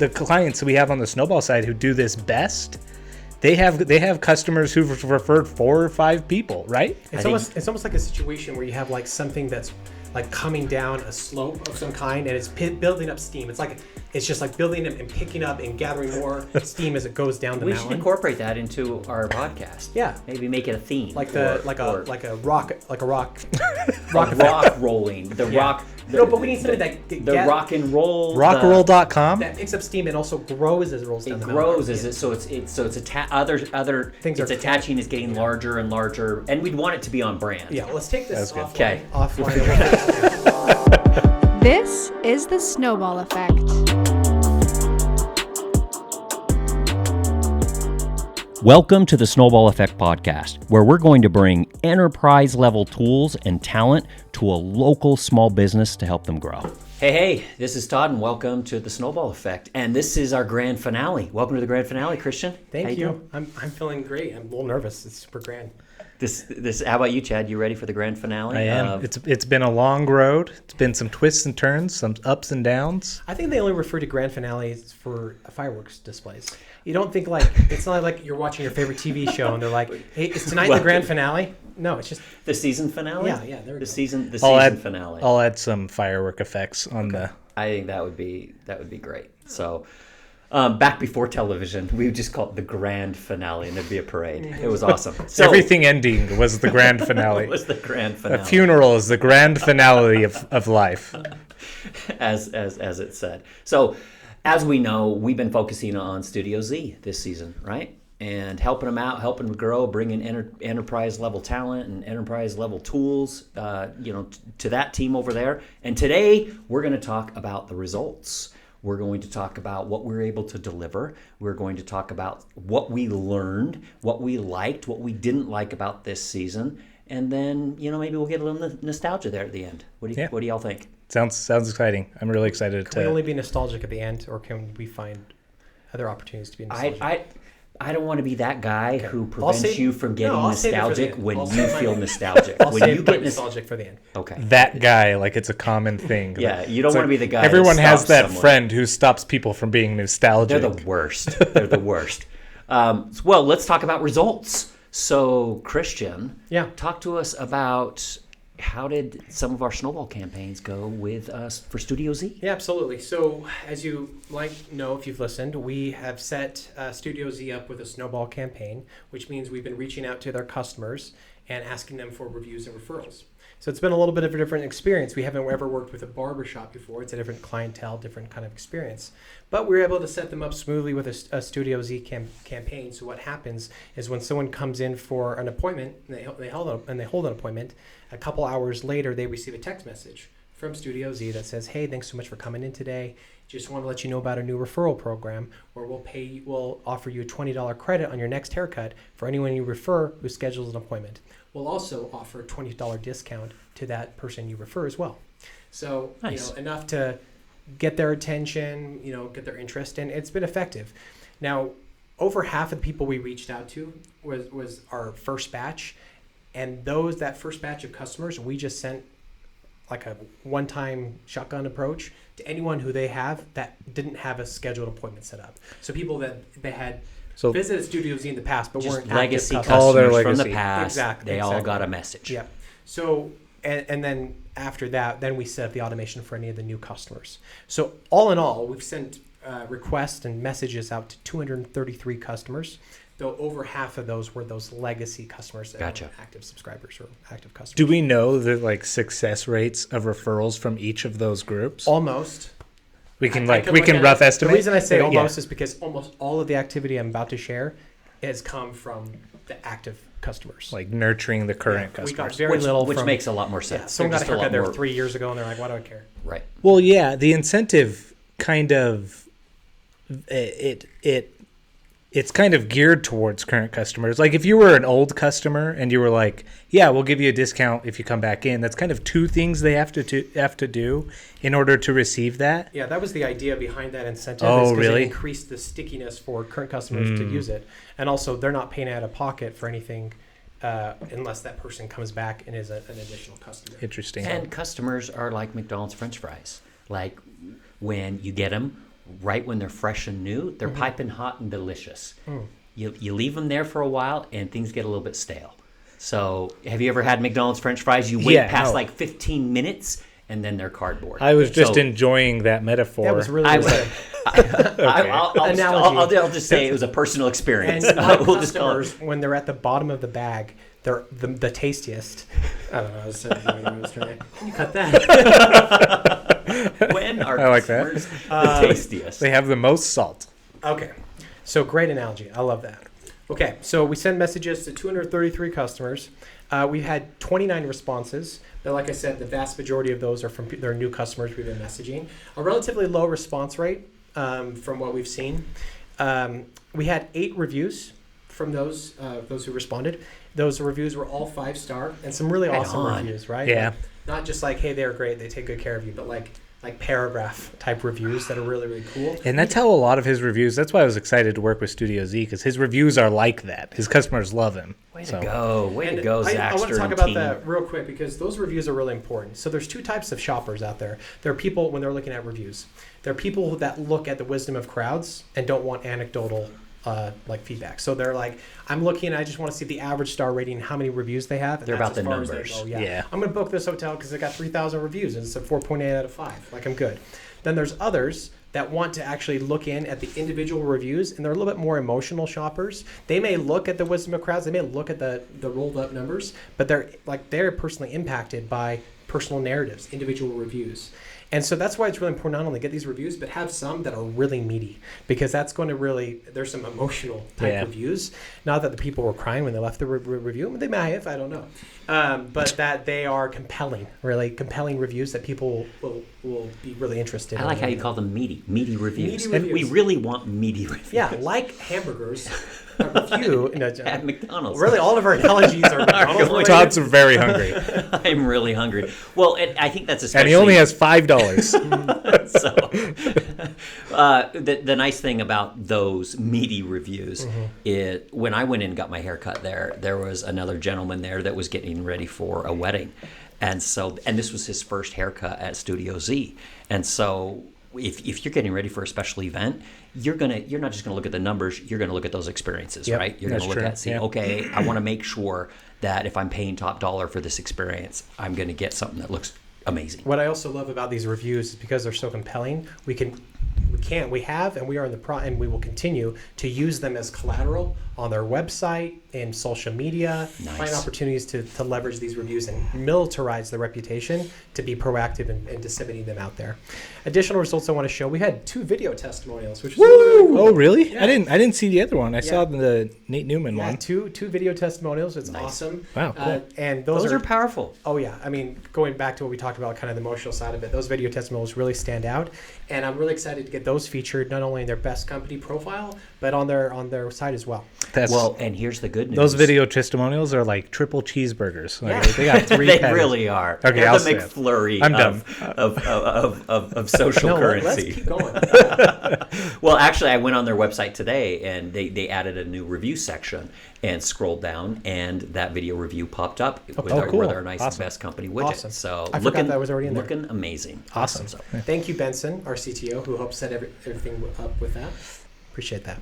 The clients we have on the Snowball side who do this best, they have customers who've referred 4 or 5 people, right? It's almost like a situation where you have like something that's like coming down a slope of some kind, and it's building up steam. It's just like building up and picking up and gathering more steam as it goes down the mountain. We should incorporate that into our podcast. Yeah, maybe make it a theme. Like a rock rolling. Rock. No, but we need something that rock and roll. Rockroll.com that picks up steam and also grows as it rolls down the mountain. It grows as it so it's other things it's attaching is getting larger and larger, and we'd want it to be on brand. Yeah, let's take this offline. Okay. This is the Snowball Effect. Welcome to the Snowball Effect Podcast, where we're going to bring enterprise-level tools and talent to a local small business to help them grow. Hey, this is Todd, and welcome to the Snowball Effect. And this is our grand finale. Welcome to the grand finale, Christian. Thank you. I'm feeling great. I'm a little nervous. It's super grand. This. How about you, Chad? You ready for the grand finale? I am. It's been a long road. It's been some twists and turns, some ups and downs. I think they only refer to grand finales for fireworks displays. You don't think like it's not like you're watching your favorite TV show and they're like, "Hey, is tonight the grand finale?" No, it's just the season finale. Yeah. There we go. The season finale. I'll add some firework effects on the. I think that would be great. So. Back before television, we would just call it the grand finale, and there'd be a parade. It was awesome. So, everything ending was the grand finale. It was the grand finale. A funeral is the grand finale of life, as it said. So, as we know, we've been focusing on Studio Z this season, right? And helping them out, helping them grow, bringing enterprise level talent and enterprise level tools, to that team over there. And today we're going to talk about the results. We're going to talk about what we're able to deliver. We're going to talk about what we learned, what we liked, what we didn't like about this season, and then maybe we'll get a little nostalgia there at the end. What do y'all think? Sounds exciting. I'm really excited. Can we only be nostalgic at the end, or can we find other opportunities to be nostalgic? I don't want to be that guy who prevents you from getting nostalgic when you feel nostalgic. When you get nostalgic for the end. Okay. That guy, like it's a common thing. Yeah, you don't want to be the guy. Everyone has that someone. friend who stops people from being nostalgic. They're the worst. Well, let's talk about results. So, Christian, talk to us about how did some of our snowball campaigns go with us for Studio Z? Yeah, absolutely. So as you might know if you've listened, we have set Studio Z up with a snowball campaign, which means we've been reaching out to their customers and asking them for reviews and referrals. So it's been a little bit of a different experience. We haven't ever worked with a barbershop before. It's a different clientele, different kind of experience. But we were able to set them up smoothly with a Studio Z campaign. So what happens is when someone comes in for an appointment, and they hold an appointment, a couple hours later they receive a text message from Studio Z that says, "Hey, thanks so much for coming in today. Just want to let you know about a new referral program where we'll offer you a $20 credit on your next haircut for anyone you refer who schedules an appointment. We'll also offer a $20 discount to that person you refer as well." So, nice. Enough to get their attention, get their interest, and it's been effective. Now, over half of the people we reached out to was our first batch, and that first batch of customers, we just sent like a one-time shotgun approach to anyone who they have that didn't have a scheduled appointment set up. So people that they had visited Studio Z in the past, but weren't legacy active customers from the past. Exactly. All got a message. Yeah. So, and then after that, then we set up the automation for any of the new customers. So all in all, we've sent requests and messages out to 233 customers, though over half of those were those legacy customers that Gotcha. were active subscribers or active customers. Do we know the success rates of referrals from each of those groups? Almost. We can rough estimate. The reason I say almost is because almost all of the activity I'm about to share has come from the active customers. Like nurturing the current customers. We got very little which makes a lot more sense. Yeah, someone got a haircut there 3 years ago and they're like, "Why do I care?" Right. Well, yeah, the incentive kind of it's kind of geared towards current customers. Like if you were an old customer and you were like, "Yeah, we'll give you a discount if you come back in," that's kind of two things they have to do in order to receive that. Yeah, that was the idea behind that incentive. Oh, really? It increased the stickiness for current customers to use it, and also they're not paying out of pocket for anything unless that person comes back and is an additional customer. Interesting. And customers are like McDonald's French fries. Like when you get them right when they're fresh and new, they're piping hot and delicious. You leave them there for a while and things get a little bit stale. So have you ever had McDonald's French fries? You wait past like 15 minutes and then they're cardboard. I was just enjoying that metaphor. That was really good. I'll just say it was a personal experience. And customers, when they're at the bottom of the bag, they're the tastiest. I don't know. Can you cut that? When are I like customers the tastiest? They have the most salt. Okay. So great analogy. I love that. Okay. So we send messages to 233 customers. We had 29 responses. But like I said, the vast majority of those are from their new customers we've been messaging. A relatively low response rate from what we've seen. We had 8 reviews from those who responded. Those reviews were all 5-star and some really awesome reviews, right? Yeah. Like, not just like, hey, they're great, they take good care of you, but like paragraph type reviews that are really, really cool. And that's how a lot of his reviews, that's why I was excited to work with Studio Z, because his reviews are like that. His customers love him. Way to go, Zaxter. I want to talk about that real quick because those reviews are really important. So there's 2 types of shoppers out there. There are people, when they're looking at reviews, there are people that look at the wisdom of crowds and don't want anecdotal like feedback. So they're like, I'm looking and I just want to see the average star rating, how many reviews they have. And they're about the as far as they numbers. go. Yeah. I'm going to book this hotel because it got 3,000 reviews and it's a 4.8 out of 5. Like, I'm good. Then there's others that want to actually look in at the individual reviews, and they're a little bit more emotional shoppers. They may look at the wisdom of crowds, they may look at the rolled up numbers, but they're personally impacted by personal narratives, individual reviews. And so that's why it's really important not only get these reviews, but have some that are really meaty, because that's going to really, there's some emotional type reviews. Not that the people were crying when they left the review, they may have, I don't know. But that they are compelling, really compelling reviews that people will be really interested in. I like how you call them meaty reviews. Meaty And we really want meaty reviews. Yeah, like hamburgers. At McDonald's. Really, all of our analogies are McDonald's. Todd's very hungry. I'm really hungry. Well, I think that's especially... And he only has $5. So, the nice thing about those meaty reviews is when I went in and got my hair cut there was another gentleman there that was getting ready for a wedding. And this was his first haircut at Studio Z. And so if you're getting ready for a special event, you're not just gonna look at the numbers, you're gonna look at those experiences, right? You're gonna look at see, okay, I want to make sure that if I'm paying top dollar for this experience, I'm gonna get something that looks amazing. What I also love about these reviews is because they're so compelling, we have and we are in the and we will continue to use them as collateral on their website, in social media, find opportunities to leverage these reviews and militarize the reputation to be proactive in disseminating them out there. Additional results I want to show, we had 2 video testimonials, which was really cool. Oh, really? Yeah. I didn't see the other one. I saw the Nate Newman one. Two video testimonials. It's awesome. Wow, cool. And those are powerful. Oh yeah, I mean, going back to what we talked about, kind of the emotional side of it, those video testimonials really stand out, and I'm really excited to get those featured not only in their best company profile, but on their site as well. And here's the good news. Those video testimonials are like triple cheesemburgers. Like, they got 3 They patties. really are. Okay, They're I'll the McFlurry of social currency. Let's keep going. Well, actually, I went on their website today, and they added a new review section, and scrolled down, and that video review popped up with our nice best company widget. Awesome. So I forgot that was already in there. Looking amazing. Awesome. So, thank you, Benson, our CTO, who helped set everything up with that. Appreciate that.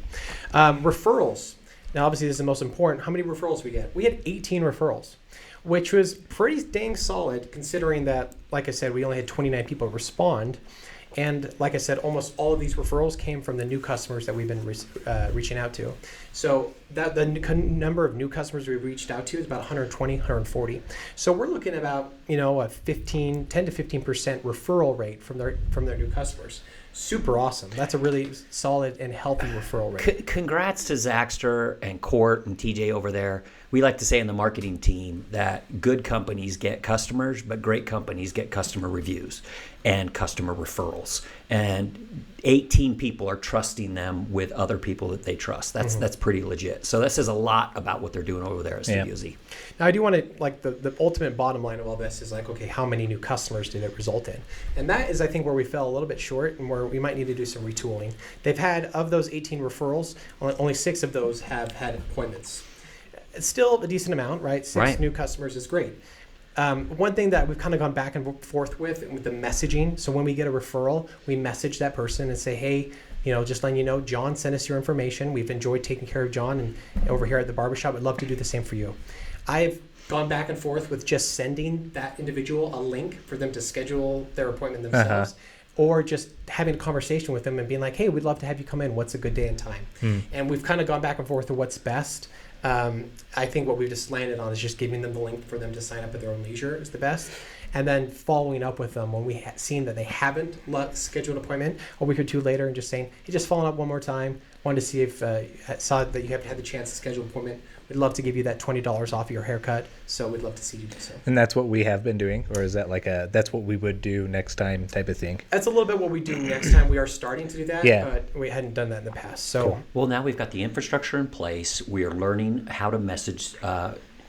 Referrals. Now, obviously, this is the most important. How many referrals we get? We had 18 referrals, which was pretty dang solid considering that, like I said, we only had 29 people respond. And like I said, almost all of these referrals came from the new customers that we've been reaching out to. So the number of new customers we've reached out to is about 120, 140. So we're looking at about, a 10 to 15% referral rate from their new customers. Super awesome. That's a really solid and healthy referral rate. Congrats to Zaxter and Court and TJ over there. We like to say in the marketing team that good companies get customers, but great companies get customer reviews and customer referrals. And 18 people are trusting them with other people that they trust. That's pretty legit. So that says a lot about what they're doing over there at Studio Z. Now, I do want to, the ultimate bottom line of all this is okay, how many new customers did it result in? And that is, I think, where we fell a little bit short and where we might need to do some retooling. They've had, of those 18 referrals, only 6 of those have had appointments. It's still a decent amount, right? 6 new customers is great. One thing that we've kind of gone back and forth with the messaging. So when we get a referral, we message that person and say, hey, just letting you know, John sent us your information. We've enjoyed taking care of John and over here at the barbershop. We'd love to do the same for you. I've gone back and forth with just sending that individual a link for them to schedule their appointment themselves. Or just having a conversation with them and being like, hey, we'd love to have you come in. What's a good day and time? And we've kind of gone back and forth to what's best. I think what we've just landed on is just giving them the link for them to sign up at their own leisure is the best. And then following up with them when we seen that they haven't scheduled an appointment a week or two later and just saying, hey, just following up one more time. Wanted to see if saw that you haven't had the chance to schedule an appointment. We'd love to give you that $20 off your haircut. So we'd love to see you do so. And that's what we have been doing? Or is that that's what we would do next time type of thing? That's a little bit what we do next time. We are starting to do that, yeah. But we hadn't done that in the past. So, cool. Well, now we've got the infrastructure in place. We are learning how to message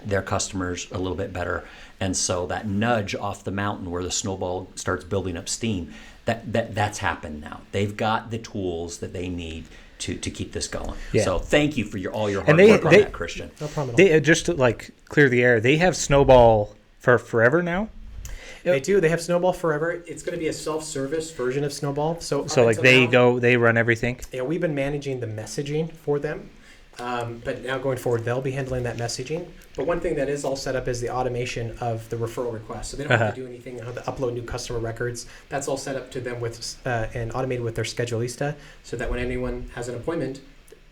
their customers a little bit better. And so that nudge off the mountain where the snowball starts building up steam, that's happened now. They've got the tools that they need to keep this going. Yeah. So thank you for all your hard work on that, Christian. No problem at all. Just to clear the air, they have Snowball for forever now? They do. They have Snowball forever. It's going to be a self-service version of Snowball. So they run everything? Yeah, we've been managing the messaging for them. But now going forward, they'll be handling that messaging. But one thing that is all set up is the automation of the referral request. So they don't have to do anything, to upload new customer records. That's all set up to them with and automated with their Schedulista, so that when anyone has an appointment,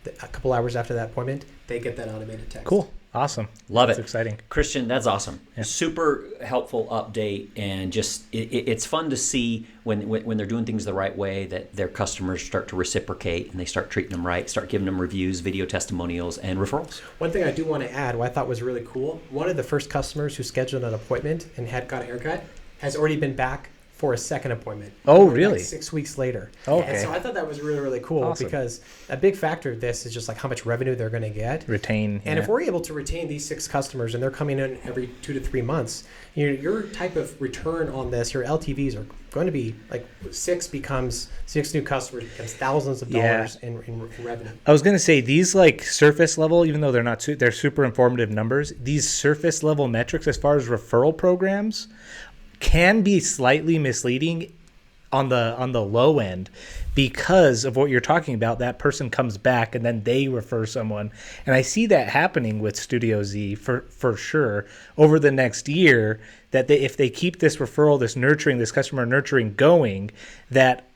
a couple hours after that appointment, they get that automated text. Cool. Awesome. Love That's it. exciting. Christian, that's awesome. Yeah. Super helpful update, and just it's fun to see when they're doing things the right way that their customers start to reciprocate and they start treating them right, start giving them reviews, video testimonials, and referrals. One thing I do want to add, what I thought was really cool, one of the first customers who scheduled an appointment and got a haircut has already been back for a second appointment. Oh, really? 6 weeks later. Okay. And so I thought that was really, really cool. Awesome. Because a big factor of this is just how much revenue they're going to get. Retain. And if we're able to retain these 6 customers and they're coming in every 2 to 3 months, your type of return on this, your LTVs are going to be 6 new customers becomes thousands of dollars in revenue. I was going to say these surface level, even though they're not, they're super informative numbers, these surface level metrics as far as referral programs can be slightly misleading on the low end because of what you're talking about. That person comes back and then they refer someone, and I see that happening with Studio Z for sure over the next year, that if they keep this referral, this customer nurturing going, that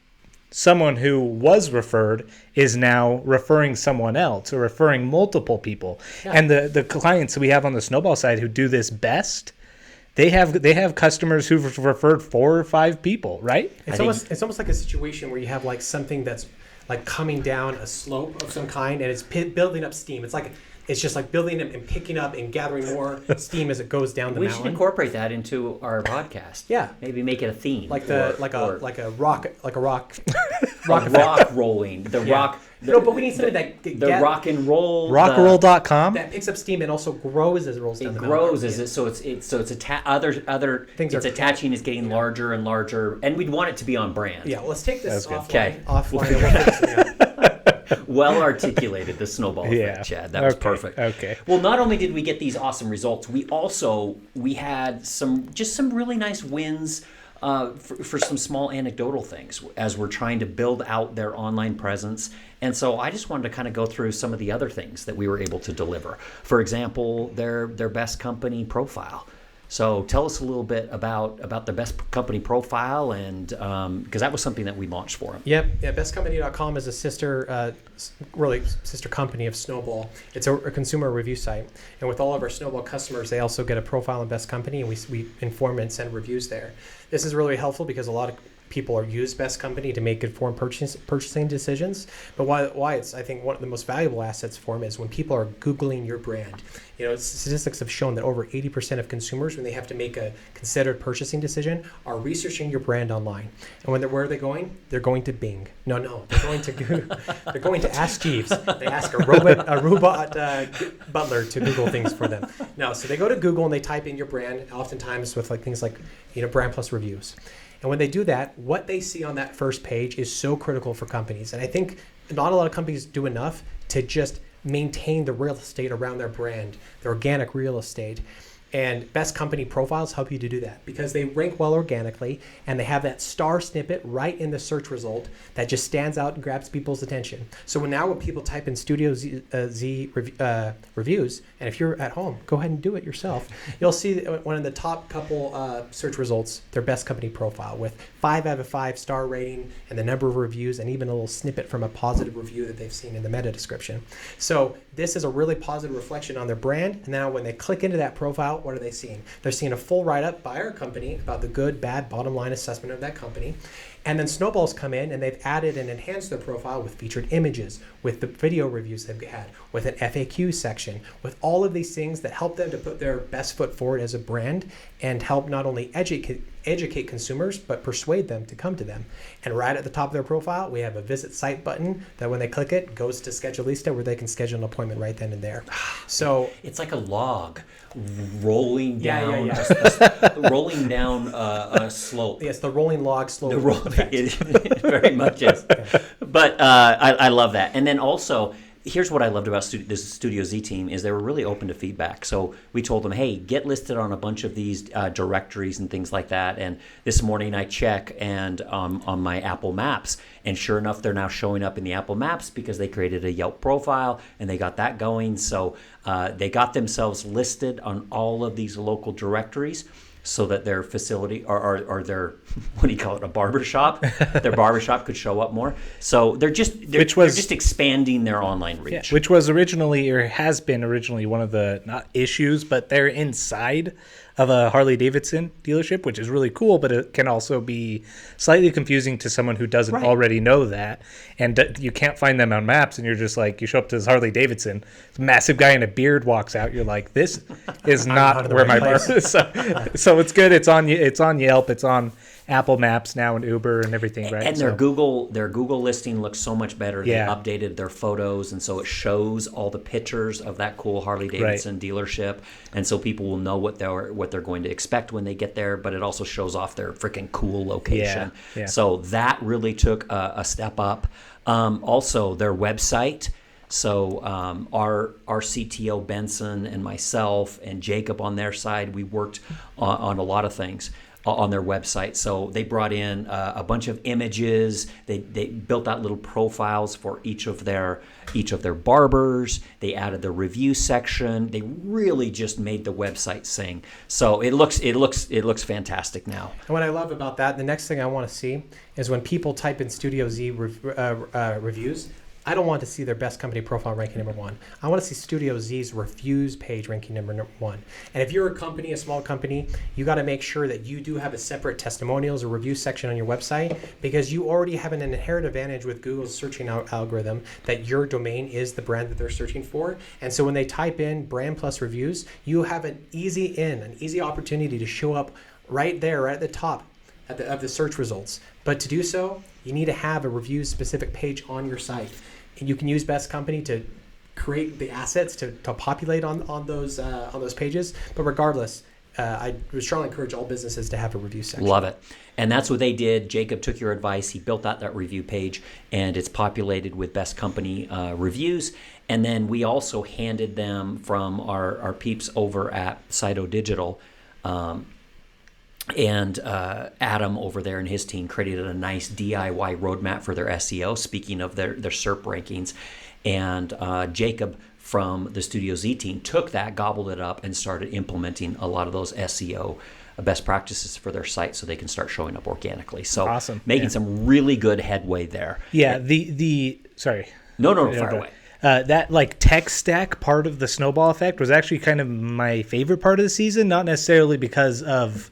someone who was referred is now referring someone else or referring multiple people. Yeah. And the clients we have on the Snowball side who do this best, they have customers who've referred 4 or 5 people, right? It's almost like a situation where you have something that's coming down a slope of some kind, and it's building up steam. It's just building up and picking up and gathering more steam as it goes down the mountain. We should incorporate that into our podcast. Yeah, maybe make it a theme. Like a rock rolling. No, but we need something that rock and roll. Rockroll.com that picks up steam and also grows as it rolls down the mountain. It grows as it so it's other things it's attaching is getting larger and larger, and we'd want it to be on brand. Yeah, well, let's take this offline. Okay. Well articulated, the Snowball Effect, Chad. That was perfect. Okay. Well, not only did we get these awesome results, we had some really nice wins for some small anecdotal things as we're trying to build out their online presence. And so I just wanted to kind of go through some of the other things that we were able to deliver. For example, their best company profile. So tell us a little bit about the best company profile, and because that was something that we launched for them. Yep. Yeah, bestcompany.com is a sister company of Snowball. It's a consumer review site, and with all of our Snowball customers, they also get a profile in Best Company, and we inform and send reviews there. This is really helpful because a lot of people use Best Company to make informed purchasing decisions. But why it's, I think, one of the most valuable assets for them is when people are Googling your brand. Statistics have shown that over 80% of consumers, when they have to make a considered purchasing decision, are researching your brand online. And where are they going? They're going to Bing. No, they're going to Google. They're going to Ask Jeeves. They ask a robot butler to Google things for them. No, so they go to Google and they type in your brand, oftentimes with things like brand plus reviews. And when they do that, what they see on that first page is so critical for companies. And I think not a lot of companies do enough to just maintain the real estate around their brand, the organic real estate. And best company profiles help you to do that because they rank well organically and they have that star snippet right in the search result that just stands out and grabs people's attention. So when people type in Studio Z reviews, and if you're at home, go ahead and do it yourself, you'll see one of the top couple search results, their best company profile with 5 out of 5 star rating and the number of reviews and even a little snippet from a positive review that they've seen in the meta description. So this is a really positive reflection on their brand. And now when they click into that profile, what are they seeing? They're seeing a full write-up by our company about the good, bad, bottom line assessment of that company. And then Snowball's come in and they've added and enhanced their profile with featured images, with the video reviews they've had, with an FAQ section, with all of these things that help them to put their best foot forward as a brand and help not only educate consumers, but persuade them to come to them. And right at the top of their profile, we have a visit site button that when they click it, goes to Schedulista where they can schedule an appointment right then and there. So it's like a log rolling down, yeah. rolling down a slope. Yes, the rolling log slope. It very much is. But I love that. And then also, here's what I loved about this Studio Z team is they were really open to feedback. So we told them, hey, get listed on a bunch of these directories and things like that. And this morning I check and on my Apple Maps, and sure enough, they're now showing up in the Apple Maps because they created a Yelp profile and they got that going. So they got themselves listed on all of these local directories, so that their facility or their, what do you call it, a barbershop, their barbershop could show up more. So they're just expanding their online reach. Yeah, which was originally, or has been originally, one of the, not issues, but they're inside of a Harley Davidson dealership, which is really cool, but it can also be slightly confusing to someone who doesn't already know that. And you can't find them on maps, and you're just like, you show up to this Harley Davidson, a massive guy in a beard walks out, you're like, this is not where my barber is. So it's good. It's on Yelp, it's on Apple Maps now and Uber and everything, right? And their Google listing looks so much better. Yeah. They updated their photos, and so it shows all the pictures of that cool Harley Davidson dealership, and so people will know what they're going to expect when they get there. But it also shows off their freaking cool location. Yeah. So that really took a step up. Also, their website. So our CTO Benson and myself and Jacob on their side, we worked on a lot of things on their website. So they brought in a bunch of images. They built out little profiles for each of their barbers. They added the review section. They really just made the website sing. So it looks fantastic now. And what I love about that, the next thing I want to see is when people type in Studio Z reviews, I don't want to see their best company profile ranking number 1. I want to see Studio Z's reviews page ranking number 1. And if you're a company, a small company, you got to make sure that you do have a separate testimonials or review section on your website, because you already have an inherent advantage with Google's searching algorithm that your domain is the brand that they're searching for. And so when they type in brand plus reviews, you have an easy opportunity to show up right there, right at the top of the search results. But to do so, you need to have a reviews specific page on your site. And you can use Best Company to create the assets to populate on those pages. But regardless, I would strongly encourage all businesses to have a review section. Love it. And that's what they did. Jacob took your advice. He built out that review page, and it's populated with Best Company reviews. And then we also handed them from our peeps over at Cyto Digital. And Adam over there and his team created a nice DIY roadmap for their SEO, speaking of their SERP rankings. And Jacob from the Studio Z team took that, gobbled it up, and started implementing a lot of those SEO best practices for their site so they can start showing up organically. So awesome. Making some really good headway there. Yeah, sorry. No, fire away. That like tech stack part of the Snowball Effect was actually kind of my favorite part of the season, not necessarily because of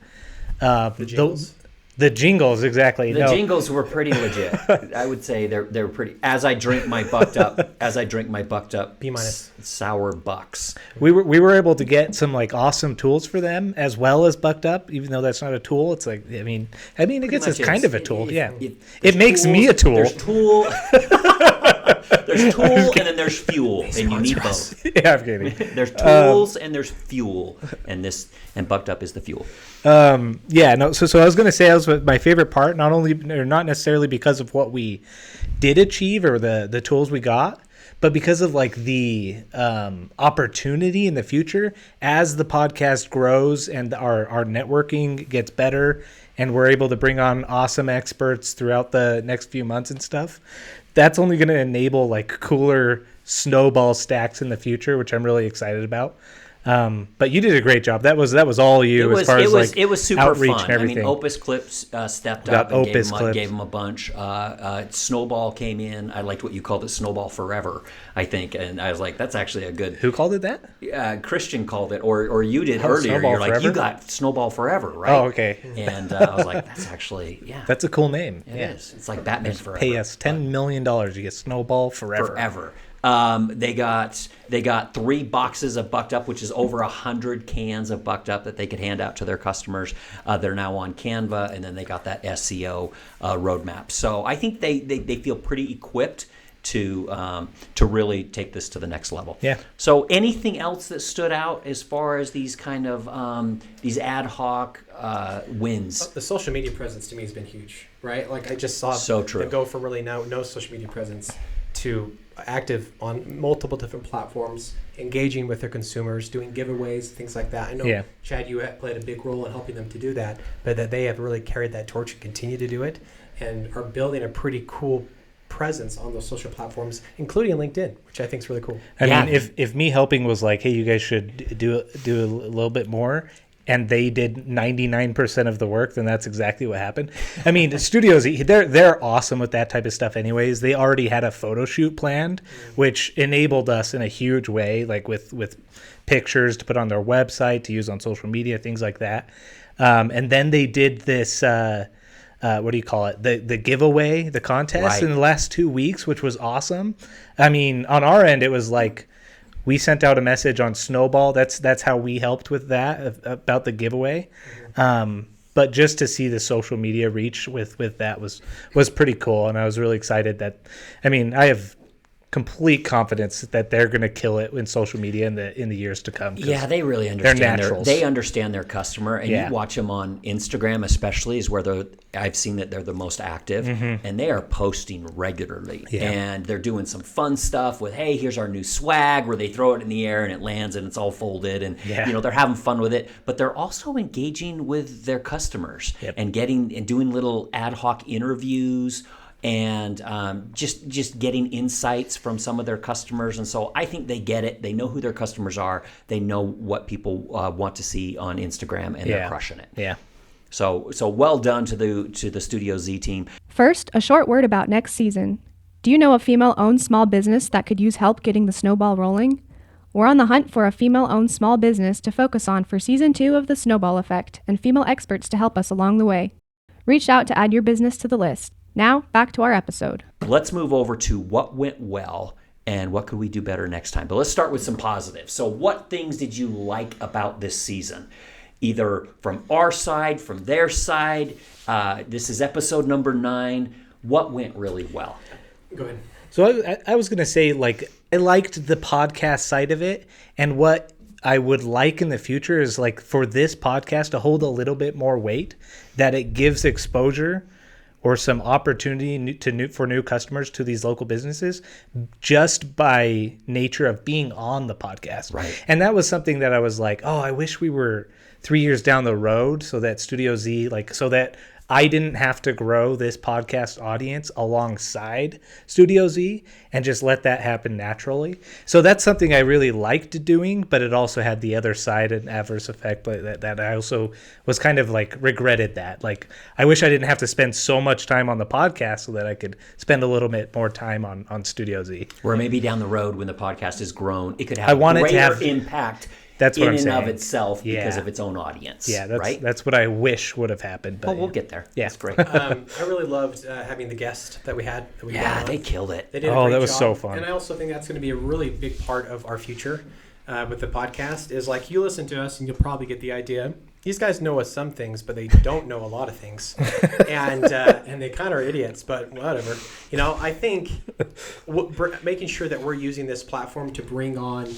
the jingles. The jingles, exactly. The jingles were pretty legit. I would say they're pretty. As I drink my bucked up B- sour bucks. We were able to get some like awesome tools for them as well as bucked up, even though that's not a tool. It's like I mean I guess it's kind of a tool. It makes me a tool. There's tool. There's tool, and then there's fuel, and you need both. Yeah, I'm kidding. There's tools and there's fuel, and Bucked Up is the fuel. So I was going to say that was my favorite part, not necessarily because of what we did achieve or the tools we got, but because of like the opportunity in the future as the podcast grows and our networking gets better and we're able to bring on awesome experts throughout the next few months and stuff. That's only going to enable like cooler snowball stacks in the future, which I'm really excited about. But you did a great job. That was all you as far as it was super outreach fun. and everything. I mean, Opus Clips stepped up and gave them a bunch. Snowball came in. I liked what you called it, Snowball Forever, I think. And I was like, that's actually a good. Who called it that? Christian called it, or you did earlier. Snowball You're like, Forever? you got Snowball Forever, right? Oh, okay. And I was like, that's actually, yeah. That's a cool name. It is. It's like Batman Forever. Pay us $10 million. You get Snowball Forever. Forever. They got 3 boxes of Bucked Up, which is over 100 cans of Bucked Up that they could hand out to their customers. They're now on Canva, and then they got that SEO roadmap. So I think they feel pretty equipped to really take this to the next level. Yeah. So anything else that stood out as far as these kind of these ad hoc wins? The social media presence to me has been huge, right? Like I just saw So true. it go from really no social media presence to active on multiple different platforms, engaging with their consumers, doing giveaways, things like that. I know, Chad, you played a big role in helping them to do that, but that they have really carried that torch and continue to do it and are building a pretty cool presence on those social platforms, including LinkedIn, which I think is really cool. I mean, if me helping was like, hey, you guys should do a little bit more, and they did 99% of the work, then that's exactly what happened. I mean, studios, they're awesome with that type of stuff anyways. They already had a photo shoot planned, which enabled us in a huge way, like with pictures to put on their website, to use on social media, things like that. And then they did this, what do you call it? The giveaway, the contest in the last 2 weeks, which was awesome. I mean, on our end, it was like, we sent out a message on Snowball. That's how we helped with that, about the giveaway. But just to see the social media reach with that was pretty cool, and I was really excited that. I mean, I have complete confidence that they're going to kill it in social media in the years to come. Yeah, they really understand they understand their customer, and you watch them on Instagram, especially, is where I've seen that they're the most active, and they are posting regularly, and they're doing some fun stuff with, hey, here's our new swag, where they throw it in the air and it lands and it's all folded, and they're having fun with it, but they're also engaging with their customers and doing little ad hoc interviews. And just getting insights from some of their customers. And so I think they get it. They know who their customers are. They know what people want to see on Instagram, and they're crushing it. Yeah. So well done to the Studio Z team. First, a short word about next season. Do you know a female-owned small business that could use help getting the snowball rolling? We're on the hunt for a female-owned small business to focus on for Season 2 of the Snowball Effect, and female experts to help us along the way. Reach out to add your business to the list. Now, back to our episode. Let's move over to what went well and what could we do better next time. But let's start with some positives. So what things did you like about this season? Either from our side, from their side. This is episode number 9. What went really well? Go ahead. So I was going to say, like, I liked the podcast side of it, and what I would like in the future is, like, for this podcast to hold a little bit more weight, that it gives exposure or some opportunity for new customers to these local businesses just by nature of being on the podcast. Right. And that was something that I was like, oh, I wish we were 3 years down the road so that Studio Z, like, so that I didn't have to grow this podcast audience alongside Studio Z and just let that happen naturally. So that's something I really liked doing, but it also had the other side, an adverse effect that I also was kind of like regretted that. Like, I wish I didn't have to spend so much time on the podcast so that I could spend a little bit more time on Studio Z. Where maybe down the road when the podcast has grown, it could have greater impact. That's what I'm saying. In and of itself because of its own audience. Yeah, right? That's what I wish would have happened. But we'll get there. Yeah. That's great. I really loved having the guest that we had. They killed it. They did a great that was job. so fun. And I also think that's going to be a really big part of our future with the podcast is, like, you listen to us and you'll probably get the idea. these guys know us some things, but they don't know a lot of things, and they kind of are idiots. But whatever, I think making sure that we're using this platform to bring on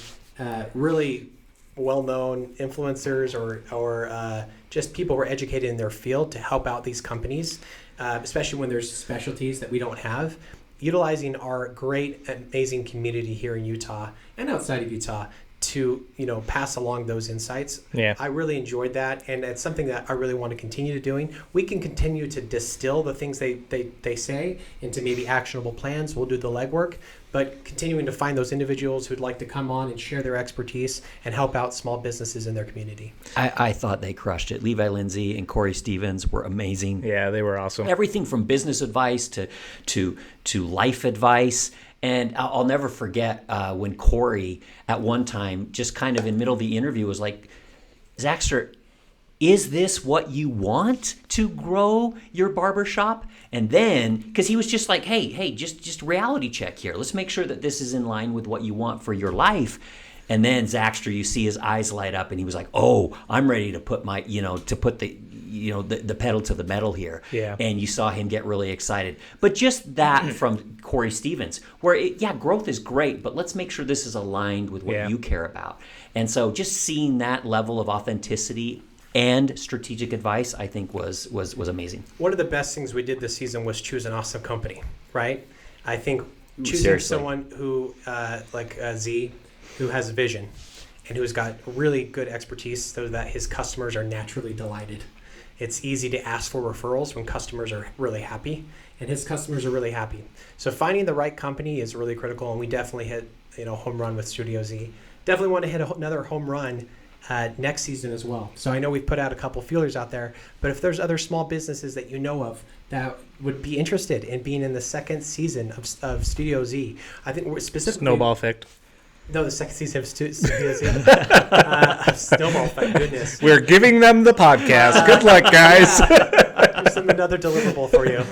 really well-known influencers or just people who are educated in their field to help out these companies, especially when there's specialties that we don't have. Utilizing our great, amazing community here in Utah and outside of Utah to pass along those insights. Yeah. I really enjoyed that, and it's something that I really want to continue to doing. We can continue to distill the things they say into maybe actionable plans. We'll do the legwork, but continuing to find those individuals who'd like to come on and share their expertise and help out small businesses in their community. I thought they crushed it. Levi Lindsay and Corey Stevens were amazing. Yeah, they were awesome. Everything from business advice to life advice. And I'll never forget when Corey, at one time, just kind of in the middle of the interview, was like, Zaxter, is this what you want to grow your barbershop? And then, because he was just like, hey, just reality check here. Let's make sure that this is in line with what you want for your life. And then Zaxter, you see his eyes light up, and he was like, "Oh, I'm ready to put my, to put the pedal to the metal here." Yeah. And you saw him get really excited. But just that from Corey Stevens, where growth is great, but let's make sure this is aligned with what you care about. And so just seeing that level of authenticity and strategic advice, I think was amazing. One of the best things we did this season was choose an awesome company, right? I think choosing someone who, like Z, who has vision and who's got really good expertise so that his customers are naturally delighted. It's easy to ask for referrals when customers are really happy, and his customers are really happy. So finding the right company is really critical, and we definitely hit home run with Studio Z. Definitely want to hit another home run next season as well. So I know we've put out a couple feelers out there, but if there's other small businesses that you know of that would be interested in being in the second season of Studio Z, I think we're specifically... Snowball Effect. No, the second season of Studio Z. Snowball Effect, goodness. We're giving them the podcast. Good luck, guys. Here's another deliverable for you.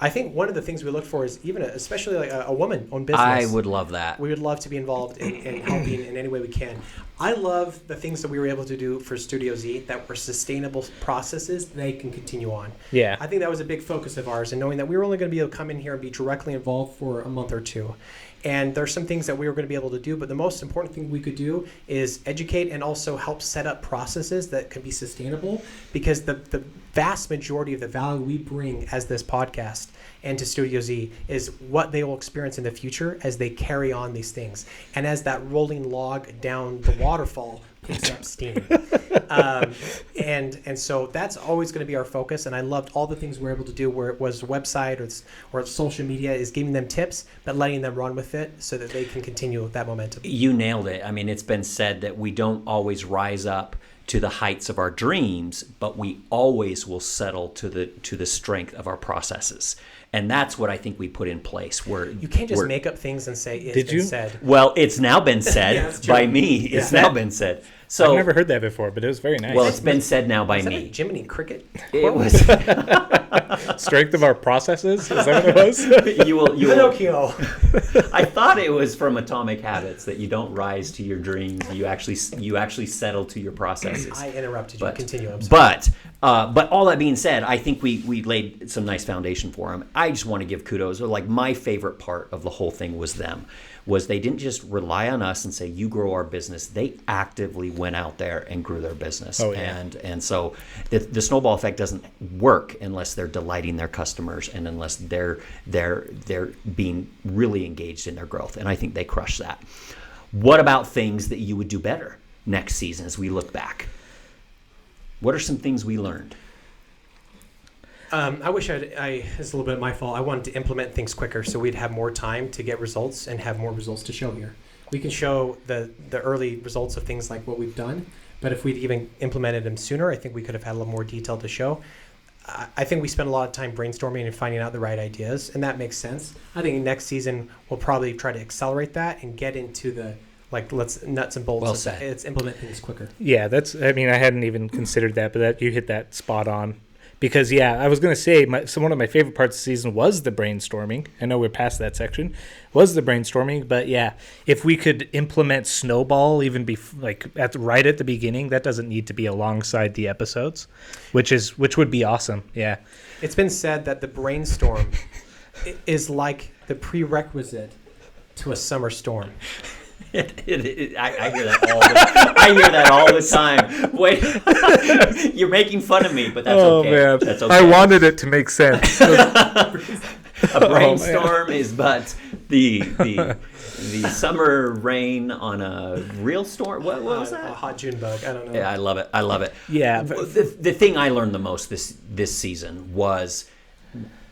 I think one of the things we look for is even, especially like a woman-owned business. I would love that. We would love to be involved in helping in any way we can. I love the things that we were able to do for Studio Z that were sustainable processes they can continue on. Yeah. I think that was a big focus of ours, and knowing that we were only going to be able to come in here and be directly involved for a month or two. And there's some things that we were going to be able to do, but the most important thing we could do is educate and also help set up processes that could be sustainable, because the vast majority of the value we bring as this podcast and to Studio Z is what they will experience in the future as they carry on these things. And as that rolling log down the waterfall picks up steam. And so that's always going to be our focus. And I loved all the things we were able to do, where it was a website or social media, is giving them tips, but letting them run with it so that they can continue that momentum. You nailed it. I mean, it's been said that we don't always rise up to the heights of our dreams, but we always will settle to the strength of our processes. And that's what I think we put in place. Where you can't just make up things and say it's been said. Well, it's now been said by me. It's now been said. So I've never heard that before, but it was very nice. Well, it's been said now by Is that me. a Jiminy Cricket? It was strength of our processes. Is that what it was? you will. Pinocchio. I thought it was from Atomic Habits that you don't rise to your dreams. You actually settle to your processes. I interrupted you. Continue. I'm sorry. But all that being said, I think we laid some nice foundation for them. I just want to give kudos. Like, my favorite part of the whole thing was they didn't just rely on us and say, you grow our business. They actively went out there and grew their business. Oh, yeah. And so the snowball effect doesn't work unless they're delighting their customers and unless they're being really engaged in their growth. And I think they crushed that. What about things that you would do better next season as we look back? What are some things we learned? I wish it's a little bit my fault. I wanted to implement things quicker so we'd have more time to get results and have more results to show here. We can show the early results of things like what we've done, but if we'd even implemented them sooner, I think we could have had a little more detail to show. I think we spent a lot of time brainstorming and finding out the right ideas, and that makes sense. I think next season we'll probably try to accelerate that and get into the let's nuts and bolts. Well said. Let's implement things quicker. Yeah, I hadn't even considered that, but you hit that spot on. Because, I was going to say, one of my favorite parts of the season was the brainstorming. I know we're past that section. Was the brainstorming. But, if we could implement Snowball even right at the beginning, that doesn't need to be alongside the episodes, which would be awesome. Yeah. It's been said that the brainstorm is like the prerequisite to a summer storm. I hear that all the time. Wait, you're making fun of me, but that's okay. Man. That's okay. I wanted it to make sense. A brainstorm is but the summer rain on a real storm. What was that? A hot June bug. I don't know. Yeah, I love it. Yeah. The thing I learned the most this season was,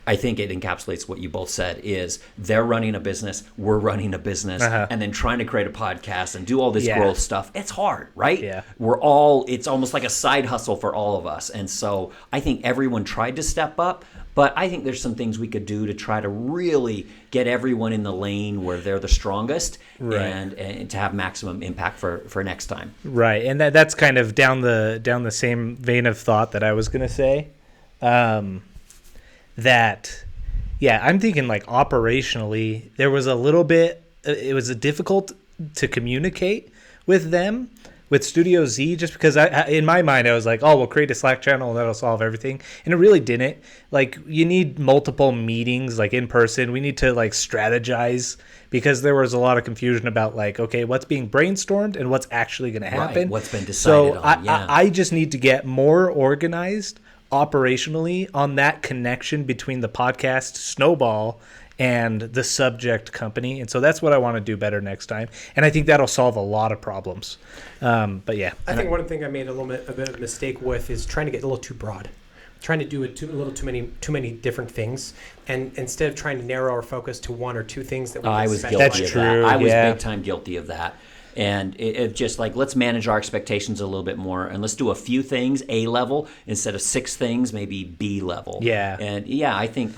I think it encapsulates what you both said, is they're running a business, we're running a business, and then trying to create a podcast and do all this growth stuff. It's hard, right? Yeah. It's almost like a side hustle for all of us. And so I think everyone tried to step up, but I think there's some things we could do to try to really get everyone in the lane where they're the strongest, right, and to have maximum impact for next time. Right. And that's kind of down the same vein of thought that I was going to say. I'm thinking like operationally, there was a little bit, it was difficult to communicate with them, with Studio Z, just because in my mind, I was like, we'll create a Slack channel and that'll solve everything. And it really didn't. Like, you need multiple meetings, like in person. We need to like strategize, because there was a lot of confusion about like, okay, what's being brainstormed and what's actually going to happen. Right, what's been decided on. I just need to get more organized operationally on that connection between the podcast Snowball and the subject company, and so that's what I want to do better next time, and I think that'll solve a lot of problems. But yeah, I think one thing I made a bit of a mistake with is trying to get a little too broad, trying to do a little too many different things, and instead of trying to narrow our focus to one or two things that we I was specialize guilty in. of that. I was big time guilty of that. And it just like, let's manage our expectations a little bit more, and let's do a few things A level instead of 6 things maybe B level. Yeah. And I think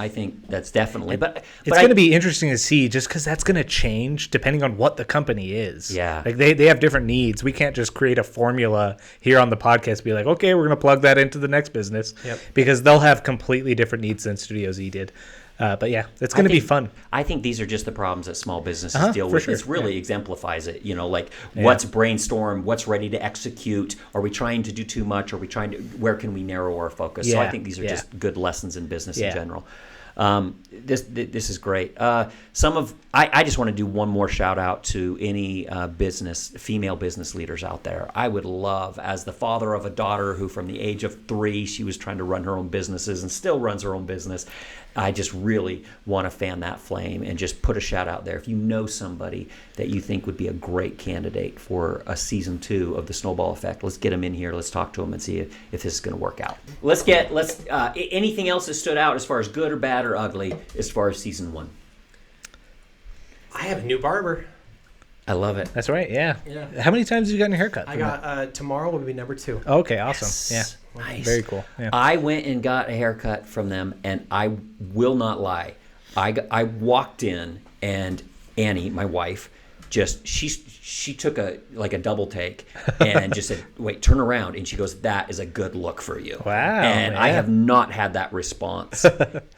that's definitely. But it's going to be interesting to see, just because that's going to change depending on what the company is. Yeah. Like they have different needs. We can't just create a formula here on the podcast, be like, okay, we're going to plug that into the next business, because they'll have completely different needs than Studio Z did. But it's going to be fun. I think these are just the problems that small businesses deal with. Sure. It really exemplifies it. What's brainstorm, what's ready to execute. Are we trying to do too much? Where can we narrow our focus? Yeah. So I think these are just good lessons in business in general. This is great. I just want to do one more shout out to any female business leaders out there. I would love, as the father of a daughter who from the age of 3, she was trying to run her own businesses and still runs her own business. I just really want to fan that flame and just put a shout out there. If you know somebody that you think would be a great candidate for a season 2 of the Snowball Effect, let's get them in here. Let's talk to them and see if this is going to work out. Anything else that stood out as far as good or bad or ugly as far as season 1? I have a new barber. I love it. That's right. Yeah. How many times have you gotten a haircut? I got tomorrow will be number 2. Okay. Awesome. Yes. Yeah. Nice. Very cool. Yeah. I went and got a haircut from them, and I will not lie. I walked in, and Annie, my wife, she took a double take and just said, "Wait, turn around." And she goes, "That is a good look for you." Wow. And I have not had that response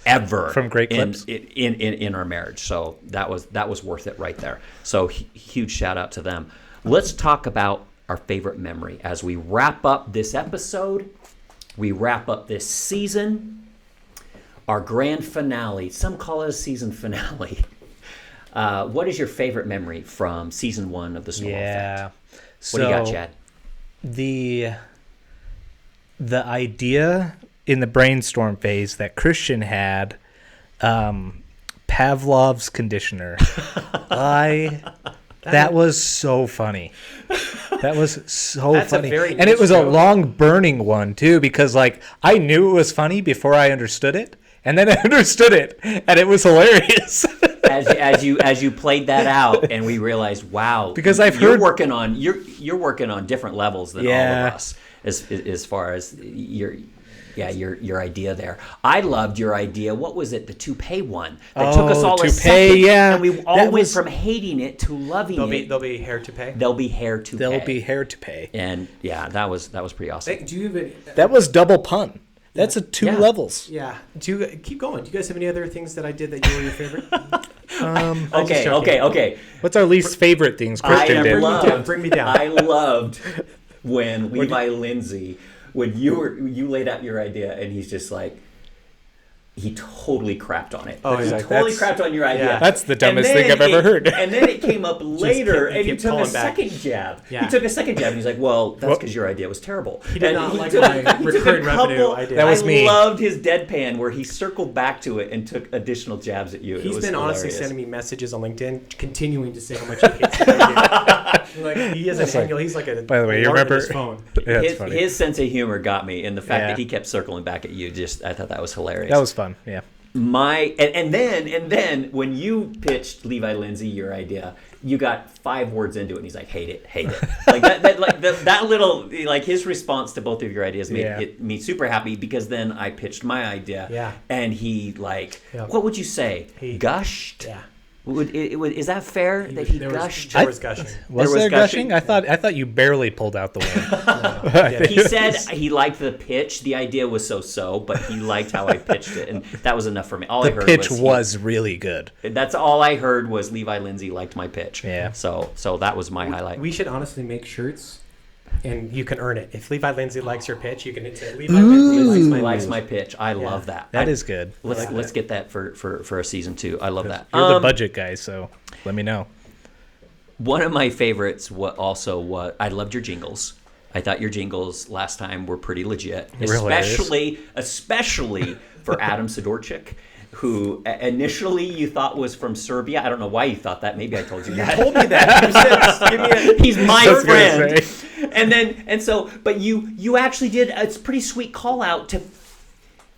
ever from great clips in our marriage. So that was worth it right there. So huge shout out to them. Let's talk about our favorite memory as we wrap up this episode. We wrap up this season, our grand finale. Some call it a season finale. What is your favorite memory from season 1 of the Snowball Effect? What do you got, Chad? The idea in the brainstorm phase that Christian had, Pavlov's conditioner. That was so funny. That was so funny. And it was a long burning one too, because like I knew it was funny before I understood it, and then I understood it, and it was hilarious. as you played that out, and we realized, wow, because you're working on different levels than all of us as far as your idea there. I loved your idea. What was it? The toupee one that took us all a second, and we all went from hating it to loving it. There'll be hair toupee. There'll be hair toupee. There'll be hair toupee. And that was pretty awesome. Do you even? That was double pun. That's two Yeah. levels. Yeah. Do you keep going? Do you guys have any other things that I did that you were your favorite? Okay. What's our least favorite things Christian did? Bring me down. I loved when Levi Lindsay, when you laid out your idea, and he's just like, he totally crapped on it. Oh, he he's like, totally crapped on your idea. Yeah. That's the dumbest thing I've ever heard. And then it came up later, kept- and he kept took a calling back. second jab. Yeah. He took a second jab, and he's like, well, that's because your idea was terrible. He did And not like took- my he took a recurring revenue couple- idea. That was me. I loved his deadpan where he circled back to it and took additional jabs at you. He's it was been honestly hilarious. sending me messages on LinkedIn, continuing to say how much he hates the idea. Like he is an angle. He's like a. By the way, you lark in remember- his phone? Yeah, it's funny. His sense of humor got me, and the fact Yeah. that he kept circling back at you, I thought that was hilarious. That was fun. Yeah. And then when you pitched Levi Lindsay your idea, you got 5 words into it, and he's like, hate it. Like that little, like his response to both of your ideas made me super happy, because then I pitched my idea, and he what would you say? He gushed. Yeah. Is that fair that he gushed? There was gushing. Was there gushing? I thought you barely pulled out the wind. He said he liked the pitch. The idea was so, but he liked how I pitched it, and that was enough for me. All I The heard pitch was was really good. that's all I heard was Levi Lindsay liked my pitch. Yeah. So that was my highlight. We should honestly make shirts, and you can earn it. If Levi Lindsay likes your pitch, you can say Levi Lindsay likes my pitch. I love that. That is good. Let's get that for a season 2. I love that. You're the budget guy, so let me know. One of my favorites I loved your jingles. I thought your jingles last time were pretty legit, especially for Adam Sidorczyk, who initially you thought was from Serbia. I don't know why you thought that. Maybe I told you that. told me that. He's my I was gonna friend. But you actually did a pretty sweet call out to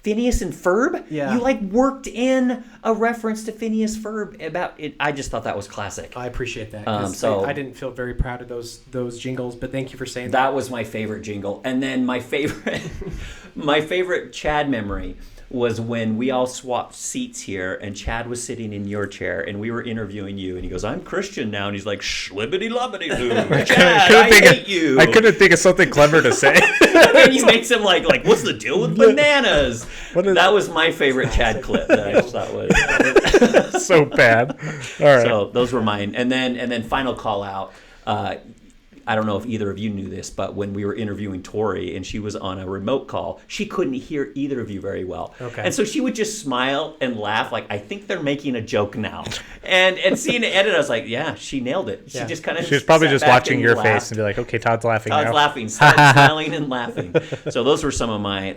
Phineas and Ferb. Yeah. You worked in a reference to Phineas Ferb about it. I just thought that was classic. I appreciate that. 'Cause I didn't feel very proud of those jingles, but thank you for saying that. That was my favorite jingle. And then my favorite Chad memory was when we all swapped seats here, and Chad was sitting in your chair, and we were interviewing you, and he goes, "I'm Christian now," and he's like, "Schlibbity-lobbity-doo, Chad, I hate you." I couldn't think of something clever to say. And he makes him like, "What's the deal with bananas?" That was my favorite Chad clip that I thought was So bad. All right. So those were mine. And then final call out. I don't know if either of you knew this, but when we were interviewing Tori and she was on a remote call, she couldn't hear either of you very well. Okay. And so she would just smile and laugh like, I think they're making a joke now. And seeing it edit, I was like, yeah, she nailed it. She just kind of She was probably sat just back watching and your laughed. face and be like, okay, Todd's laughing Todd's now. laughing, started smiling and laughing. So those were some of mine.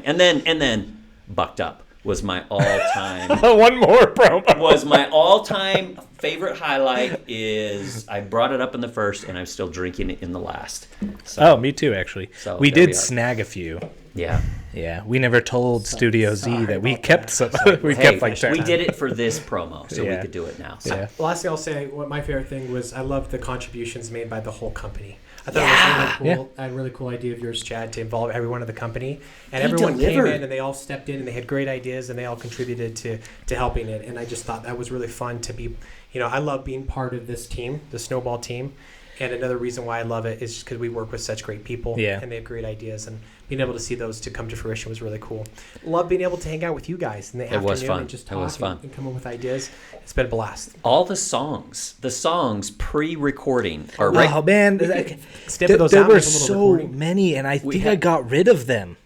And then Bucked Up was my all-time One more promo. my all-time favorite highlight. Is I brought it up in the first, and I'm still drinking it in the last. So, Oh, me too, actually. So we there did we are. snag a few. yeah. Yeah, we never told Studio Z that we about kept some. we Hey, kept like 10. we did it for this promo, so we Yeah. could do it now. Yeah. Lastly, I'll say what my favorite thing was. I loved the contributions made by the whole company. I thought it was really cool. A really cool idea of yours, Chad, to involve everyone in the company, and He everyone came delivered. in and they all stepped in and they had great ideas and they all contributed to helping it. And I just thought that was really fun to be. I love being part of this team, the Snowball team. And another reason why I love it is just because we work with such great people, and they have great ideas, and being able to see those to come to fruition was really cool. Love being able to hang out with you guys in the afternoon was fun. and just It was talk fun. and come up with ideas. It's been a blast. All the songs pre-recording are right. Oh man, Snip those there out, were make a little so recording. many, and I think I had- got rid of them.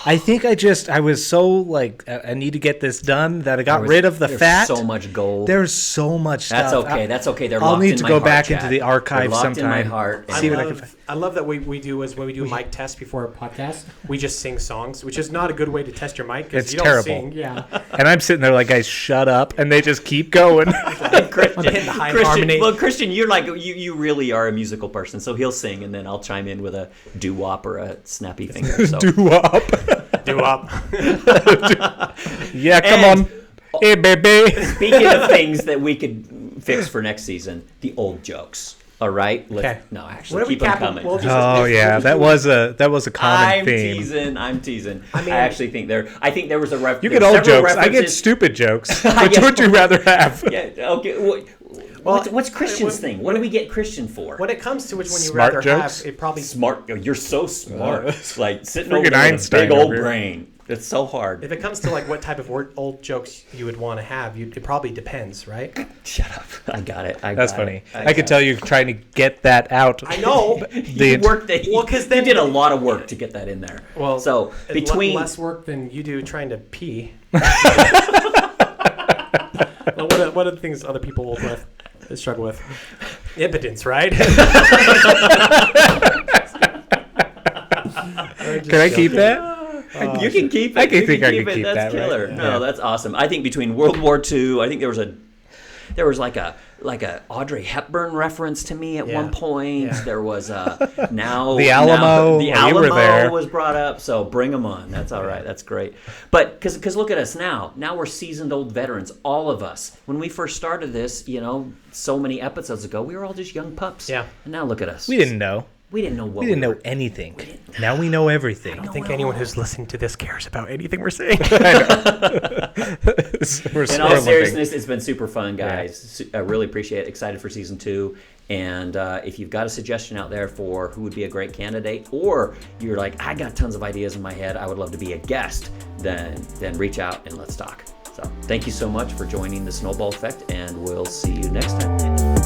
I think I was so I need to get this done that I got rid of the There's fat. so much gold. There's so much stuff. That's okay. They're I'll locked need in to my go heart, back into Chad. the They're archive locked in my sometime. heart. See what I can I love that we do is when we do a mic test before a podcast, we just sing songs, which is not a good way to test your mic because It's you don't terrible. sing. Yeah, And I'm sitting there like, guys, shut up, and they just keep going. Christian, hitting the high harmony. Well, Christian, you're like you really are a musical person, so he'll sing, and then I'll chime in with a doo-wop or a snappy finger. So. Do up. do up. Yeah, come And- on. Hey, baby. Speaking of things that we could fix for next season, the old jokes. All right. Okay. No, What actually, are we keep them capping? coming. We'll just- Oh yeah, that was a common I'm theme. teasing. I'm teasing. I mean- I actually think there. I think there was a reference. You get old jokes. I get stupid jokes. Which would you rather have? Yeah. Okay. What's Christian's thing? What do we get Christian for? When it comes to which one you Smart rather jokes? have, it probably Smart. You're so smart. Like sitting Freaking over there with a Einstein big old over here. brain. It's so hard. If it comes to like what type of old jokes you would want to have, it probably depends, right? Shut up. I got it. That's funny. I could tell you trying to get that out. I know. You did a lot of work to get that in there. Well, so between less work than you do trying to pee. Well, what are the things other people struggle with? Impotence, right? Can I keep that? You can keep it. I can think I keep can it. keep That's that, killer. right? No, Yeah. that's awesome. I think between World War II, I think there was like a Audrey Hepburn reference to me at one point. Yeah. There was now The Alamo. The You Alamo were there. was brought up. So bring them on. That's all right. That's great. But because look at us now. Now we're seasoned old veterans. All of us. When we first started this, so many episodes ago, we were all just young pups. Yeah. And now look at us. We didn't know. We didn't know what We didn't were. know anything. Now we know everything. I don't think anyone who's listening to this cares about anything we're saying. In all seriousness, it's been super fun, guys. I really appreciate it. Excited for season 2. And if you've got a suggestion out there for who would be a great candidate, or you're like, I got tons of ideas in my head, I would love to be a guest, then reach out and let's talk. So thank you so much for joining the Snowball Effect, and we'll see you next time.